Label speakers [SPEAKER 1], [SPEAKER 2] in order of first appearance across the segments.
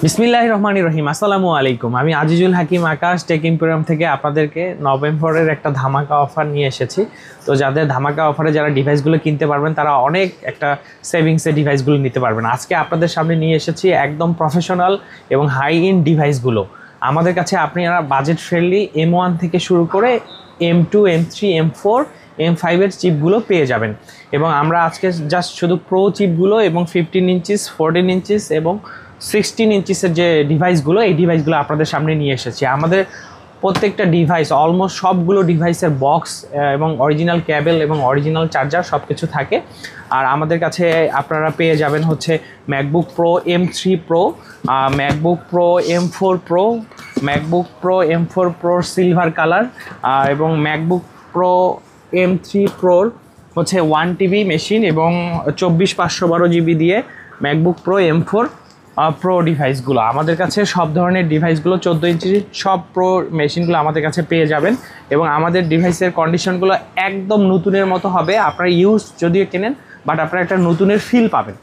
[SPEAKER 1] বিসমিল্লাহির রহমানির রহিম। আসসালামু আলাইকুম। আমি আজিজুল হাকিম আকাশ টেক ইম্পোরিয়াম থেকে আপনাদেরকে নভেম্বরের একটা ধামাকা অফার নিয়ে এসেছি। তো যাদের ধামাকা অফারে যারা ডিভাইসগুলো কিনতে পারবেন তারা অনেক একটা সেভিংসে ডিভাইসগুলো নিতে পারবেন। আজকে আপনাদের সামনে নিয়ে এসেছি একদম প্রফেশনাল এবং হাই এন্ড ডিভাইসগুলো। আমাদের কাছে আপনারা বাজেট ফ্রেন্ডলি M1 থেকে শুরু করে M2, M3, M4, M5 চিপগুলো পেয়ে যাবেন। এবং আমরা আজকে জাস্ট শুধু প্রো চিপগুলো এবং 15 ইঞ্চিস, 14 ইঞ্চিস এবং 16 ইঞ্চিসের যে ডিভাইসগুলো, এই ডিভাইসগুলো আপনাদের সামনে নিয়ে এসেছি। আমাদের প্রত্যেকটা ডিভাইস, অলমোস্ট সবগুলো ডিভাইসের বক্স এবং অরিজিনাল ক্যাবেল এবং অরিজিনাল চার্জার সব কিছু থাকে। আর আমাদের কাছে আপনারা পেয়ে যাবেন হচ্ছে MacBook Pro M3 Pro, MacBook Pro M4 Pro, MacBook Pro M4 প্রোর সিলভার কালার, এবং ম্যাকবুক প্রো M3 প্রোর হচ্ছে 1 TB মেশিন এবং 24/512 GB দিয়ে ম্যাকবুক প্রো M4 প্রো ডিভাইসগুলো। আমাদের কাছে সব ধরনের ডিভাইসগুলো 14 ইঞ্চি সব প্রো মেশিনগুলো আমাদের কাছে পেয়ে যাবেন। এবং আমাদের ডিভাইসের কন্ডিশনগুলো একদম নতুনের মতো হবে। আপনারা ইউজ যদিও কেনেন, বাট আপনারা একটা নতুনের ফিল পাবেন।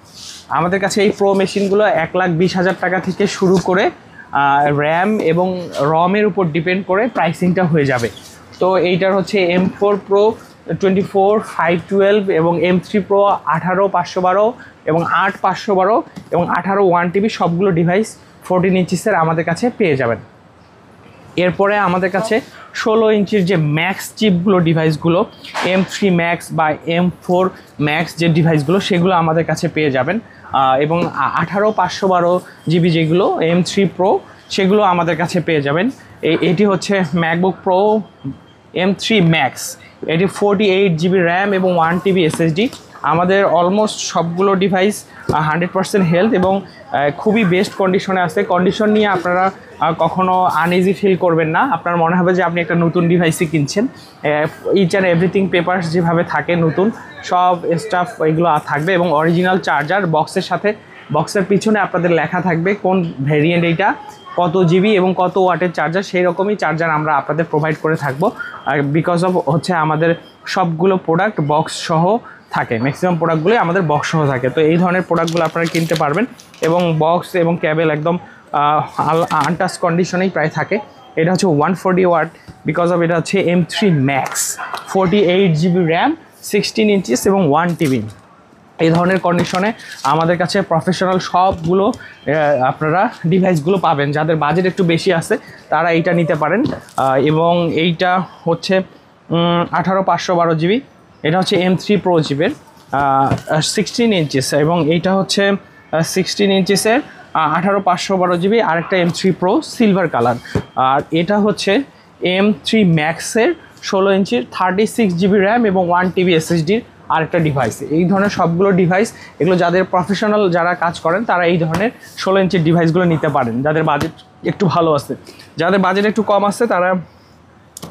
[SPEAKER 1] আমাদের কাছে এই প্রো মেশিনগুলো 1,20,000 টাকা থেকে শুরু করে র্যাম এবং রমের উপর ডিপেন্ড করে প্রাইসিংটা হয়ে যাবে। তো এইটার হচ্ছে M4 প্রো 24, 512 এবং M3 প্রো 18/512 এবং 8/512 এবং 18 1 TB সবগুলো ডিভাইস 14 ইঞ্চিসের আমাদের কাছে পেয়ে যাবেন। এরপরে আমাদের কাছে 16 ইঞ্চির যে ম্যাক্স চিপগুলো ডিভাইসগুলো, M3 ম্যাক্স বা M4 ম্যাক্স যে ডিভাইসগুলো, সেগুলো আমাদের কাছে পেয়ে যাবেন। এবং 18/512 GB যেগুলো M3 প্রো, সেগুলো আমাদের কাছে পেয়ে যাবেন। এটি হচ্ছে ম্যাকবুক প্রো M3 ম্যাক্স, এটি 48 GB র্যাম এবং 1 TB SSD। আমাদের অলমোস্ট সবগুলো ডিভাইস 100% হেলথ এবং খুবই বেস্ট কন্ডিশনে আছে। কন্ডিশন নিয়ে আপনারা কখনো আনইজি ফিল করবেন না। আপনার মনে হবে যে আপনি একটা নতুন ডিভাইসই কিনছেন। ইচ অ্যান্ড এভরিথিং পেপারস যেভাবে থাকে নতুন, সব স্টাফ এগুলো থাকবে এবং অরিজিনাল চার্জার বক্সের সাথে, বক্সের পিছনে আপনাদের লেখা থাকবে কোন ভেরিয়েন্ট, এইটা কত জিবি এবং কত ওয়াটের চার্জার, সেই রকমই চার্জার আমরা আপনাদের প্রোভাইড করে থাকবো। আর বিকজ অফ হচ্ছে আমাদের সবগুলো প্রোডাক্ট বক্স সহ থাকে, ম্যাক্সিমাম প্রোডাক্টগুলোই আমাদের বক্স সহ থাকে। তো এই ধরনের প্রোডাক্টগুলো আপনারা কিনতে পারবেন এবং বক্স এবং ক্যাবেল একদম আনটাচ কন্ডিশনেই প্রায় থাকে। এটা হচ্ছে 140 ওয়াট, বিকজ অফ এটা হচ্ছে M3 max, 48 GB RAM, 16 inches এবং 1 TB। এই ধরনের কন্ডিশনে আমাদের কাছে প্রফেশনাল সবগুলো আপনারা ডিভাইসগুলো পাবেন। যাদের বাজেট একটু বেশি আছে তারা এইটা নিতে পারেন। এবং এইটা হচ্ছে 18/512 GB, এটা হচ্ছে M3 প্রো চিপের 16 ইঞ্চিস এবং এইটা হচ্ছে 16 ইঞ্চিসের 18/512 GB। আরেকটা M3 প্রো সিলভার কালার, আর এটা হচ্ছে M3 ম্যাক্সের 16 ইঞ্চির 36 GB র্যাম এবং 1 TB SSDর আরেকটা ডিভাইস। এই ধরনের সবগুলো ডিভাইস, এগুলো যাদের প্রফেশনাল যারা কাজ করেন তারা এই ধরনের 16 ইঞ্চির ডিভাইসগুলো নিতে পারেন, যাদের বাজেট একটু ভালো আছে। যাদের বাজেট একটু কম আছে তারা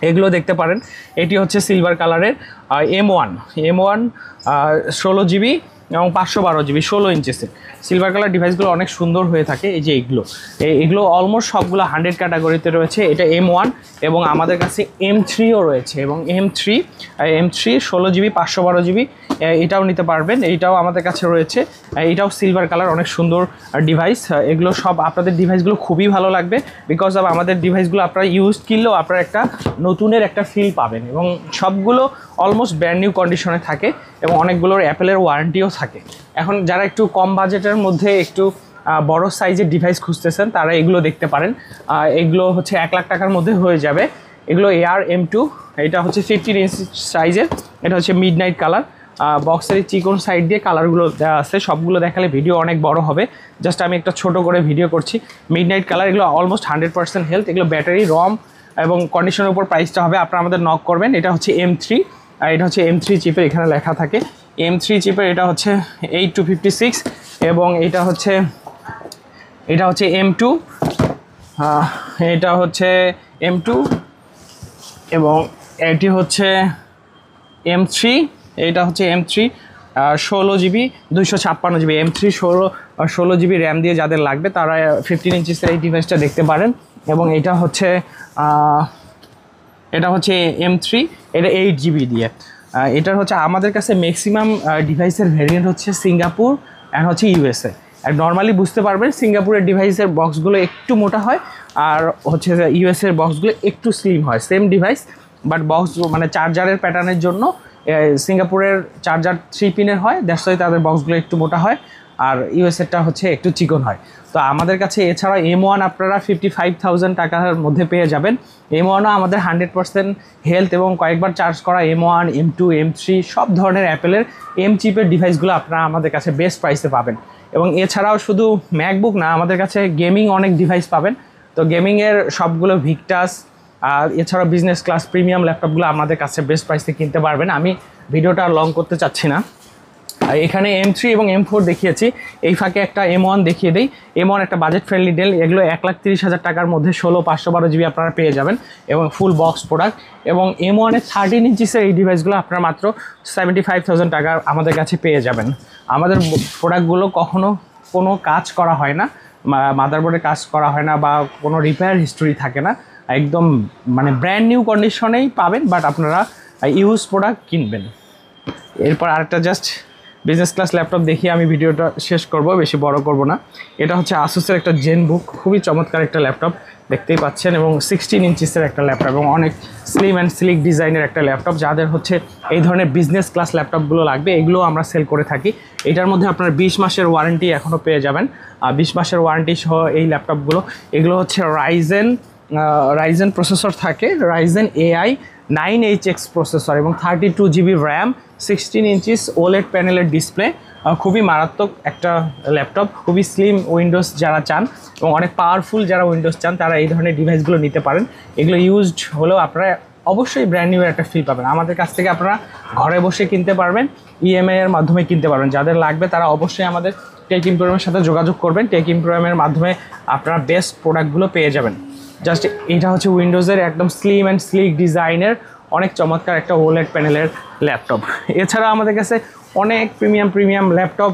[SPEAKER 1] এগুলো দেখতে পারেন। এটি হচ্ছে সিলভার কালারের M1 16 GB এবং 512 GB 16 ইঞ্চিসের সিলভার কালার ডিভাইসগুলো অনেক সুন্দর হয়ে থাকে। এই যে এগুলো অলমোস্ট সবগুলো 100 ক্যাটাগরিতে রয়েছে। এটা M1 এবং আমাদের কাছে M3ও রয়েছে এবং M3 16 GB 512 GB এটাও নিতে পারবেন। এইটাও আমাদের কাছে রয়েছে, এটাও সিলভার কালার, অনেক সুন্দর ডিভাইস। এগুলো সব আপনাদের ডিভাইসগুলো খুবই ভালো লাগবে, বিকজ অফ আমাদের ডিভাইসগুলো আপনারা ইউজ কিনলেও আপনারা একটা নতুনের একটা ফিল পাবেন এবং সবগুলো অলমোস্ট ব্র্যান্ড নিউ কন্ডিশনে থাকে এবং অনেকগুলোর অ্যাপেলের ওয়ারেন্টিও থাকে। এখন যারা একটু কম বাজেটের মধ্যে একটু বড় সাইজের ডিভাইস খুঁজতেছেন তারা এগুলো দেখতে পারেন। এগুলো হচ্ছে 1 লাখ টাকার মধ্যে হয়ে যাবে। এগুলো AR M2, এটা হচ্ছে 15 ইঞ্চি সাইজের, এটা হচ্ছে মিডনাইট কালার। বক্সের চিকন সাইড দিয়ে কালারগুলো দেওয়া আছে, সবগুলো দেখালে ভিডিও অনেক বড় হবে, জাস্ট আমি একটা ছোট করে ভিডিও করছি। মিডনাইট কালার, এগুলো অলমোস্ট 100% হেলথ। এগুলো ব্যাটারি, রম এবং কন্ডিশনের উপর প্রাইসটা হবে, আপনারা আমাদের নক করবেন। এটা হচ্ছে M3, আর এটা হচ্ছে M3 চিপের, এখানে লেখা থাকে M3 চিপের। এটা হচ্ছে 8256 এবং এটা হচ্ছে M2, এটা হচ্ছে M2 এবং এটি হচ্ছে M3, এটা হচ্ছে M3 16 GB 256 GB। M3 16 GB RAM দিয়ে যাদের লাগবে তারা 15 ইঞ্চিসের এই ডিভাইসটা দেখতে পারেন। এবং এটা হচ্ছে M3, এটা 8 GB দিয়ে। এটার হচ্ছে আমাদের কাছে ম্যাক্সিমাম ডিভাইসের ভ্যারিয়েন্ট হচ্ছে সিঙ্গাপুর অ্যান্ড হচ্ছে USA। নর্মালি বুঝতে পারবেন সিঙ্গাপুরের ডিভাইসের বক্সগুলো একটু মোটা হয়, আর হচ্ছে ইউএসের বক্সগুলো একটু স্লিম হয়, সেম ডিভাইস বাট বক্স মানে চার্জারের প্যাটার্নের জন্য সিঙ্গাপুরের চার্জার 3 পিনের হয়, দ্যাটস ওয়াই তাদের বক্সগুলো একটু মোটা হয়, আর ইউএসএরটা হচ্ছে একটু চিকন হয়। তো আমাদের কাছে এছাড়া M1 আপনারা 55,000 টাকার মধ্যে পেয়ে যাবেন। M1ও আমাদের 100% হেলথ এবং কয়েকবার চার্জ করা M1, M2, M3 সব ধরনের অ্যাপেলের চিপের ডিভাইসগুলো আপনারা আমাদের কাছে বেস্ট প্রাইসে পাবেন। এবং এছাড়াও শুধু ম্যাকবুক না, আমাদের কাছে গেমিং অনেক ডিভাইস পাবেন। তো গেমিংয়ের সবগুলো ভিক্টাস আর এছাড়াও বিজনেস ক্লাস প্রিমিয়াম ল্যাপটপগুলো আমাদের কাছে বেস্ট প্রাইসে কিনতে পারবেন। আমি ভিডিওটা লং করতে চাচ্ছি না, এখানে M3 এবং M4 দেখিয়েছি, এই ফাঁকে একটা M1 দেখিয়ে দিই। M1 একটা বাজেট ফ্রেন্ডলি ডেল, এগুলো 1,30,000 টাকার মধ্যে 16, 512 জিবি আপনারা পেয়ে যাবেন এবং ফুল বক্স প্রোডাক্ট। এবং M1-এর 13 ইঞ্চিসের এই ডিভাইসগুলো আপনারা মাত্র 75,000 টাকা আমাদের কাছে পেয়ে যাবেন। আমাদের প্রোডাক্টগুলো কখনো কোনো কাজ করা হয় না, মাদারবোর্ডে কাজ করা হয় না বা কোনো রিপেয়ার হিস্টোরি থাকে না, একদম মানে ব্র্যান্ড নিউ কন্ডিশনেই পাবেন, বাট আপনারা ইউজ প্রোডাক্ট কিনবেন। এরপর আরেকটা জাস্ট বিজনেস ক্লাস ল্যাপটপ দেখিয়ে আমি ভিডিওটা শেষ করব, বেশি বড় করব না। এটা হচ্ছে আসুসের একটা জেনবুক, খুবই চমৎকার একটা ল্যাপটপ দেখতেই পাচ্ছেন, এবং 16 ইঞ্চিসের একটা ল্যাপটপ এবং অনেক স্লিম অ্যান্ড স্লিক ডিজাইনের একটা ল্যাপটপ। যাদের হচ্ছে এই ধরনের বিজনেস ক্লাস ল্যাপটপগুলো লাগবে, এগুলো আমরা সেল করে থাকি। এটার মধ্যে আপনার 20 মাসের ওয়ারেন্টি এখনও পেয়ে যাবেন, 20 মাসের ওয়ারেন্টি সহ এই ল্যাপটপগুলো। এগুলো হচ্ছে রাইজেন প্রসেসর থাকে, রাইজেন AI 9HX প্রসেসর এবং 32 জিবি র্যাম, 16 ইঞ্চিস OLED প্যানেলের ডিসপ্লে, খুবই মারাত্মক একটা ল্যাপটপ। খুবই স্লিম উইন্ডোজ যারা চান এবং অনেক পাওয়ারফুল যারা উইন্ডোজ চান তারা এই ধরনের ডিভাইসগুলো নিতে পারেন। এগুলো ইউজড হলেও আপনারা অবশ্যই ব্র্যান্ড নিউ একটা ফিল পাবেন। আমাদের কাছ থেকে আপনারা ঘরে বসে কিনতে পারবেন, EMI এর মাধ্যমে কিনতে পারবেন। যাদের লাগবে তারা অবশ্যই আমাদের টেক ইম্পোরিয়ামের সাথে যোগাযোগ করবেন। টেক ইম্পোরিয়ামের মাধ্যমে আপনারা বেস্ট প্রোডাক্টগুলো পেয়ে যাবেন। জাস্ট এটা হচ্ছে উইন্ডোজের একদম স্লিম অ্যান্ড স্লিক ডিজাইনের অনেক চমৎকার একটা OLED প্যানেলের ল্যাপটপ। এছাড়া আমাদের কাছে অনেক প্রিমিয়াম ল্যাপটপ,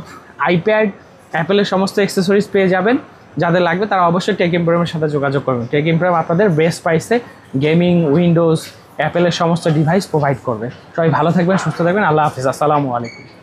[SPEAKER 1] আইপ্যাড, অ্যাপেলের সমস্ত অ্যাক্সেসরিজ পেয়ে যাবেন। যাদের লাগবে তারা অবশ্যই টেক ইম্পোরিয়ামের সাথে যোগাযোগ করবেন। টেক ইম্পোরিয়াম আপনাদের বেস্ট প্রাইসে গেমিং, উইন্ডোজ, অ্যাপেলের সমস্ত ডিভাইস প্রোভাইড করবে। সবাই ভালো থাকবেন, সুস্থ থাকবেন। আল্লাহ হাফিজ, আসসালামু আলাইকুম।